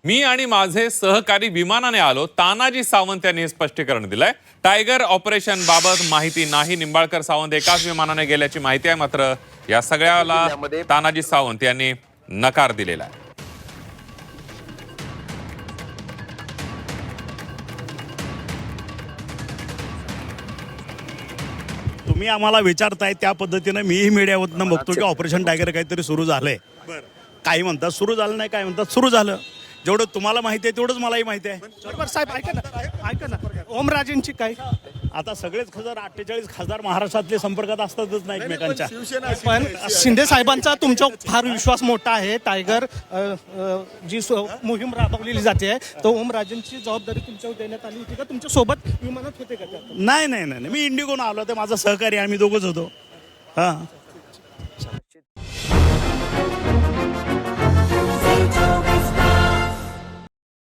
मी आणि माझे सहकारी विमानाने आलो, तानाजी सावंत यांनी हे स्पष्टीकरण दिलंय. टायगर ऑपरेशन बाबत माहिती नाही. निंबाळकर सावंत एकाच विमानाने गेल्याची माहिती आहे, मात्र या सगळ्याला तानाजी सावंत यांनी नकार दिलेला आहे. तुम्ही आम्हाला विचारताय त्या पद्धतीने मीही मीडियावरनं बघतो की ऑपरेशन टायगर काहीतरी सुरू झालंय. काही म्हणतात सुरू झालं नाही, काय म्हणतात सुरू झालं. जेवढं तुम्हाला माहिती आहे तेवढंच मलाही माहिती आहे. बरोबर साहेब, ऐका ना ओमराजेंची काय. आता सगळेच खासदार 48 खासदार महाराष्ट्रातले संपर्कात असतातच ना एकमेकांच्या. पण शिंदे साहेबांचा तुमच्यावर फार विश्वास मोठा आहे. टायगर जी मोहीम राबवलेली जाते तो ओमराजेंची जबाबदारी तुमच्यावर देण्यात आली होती का? तुमच्या सोबत विमानात होते का? नाही, मी इंडिगोनं आलो, ते माझा सहकारी आम्ही दोघंच होतो. हां.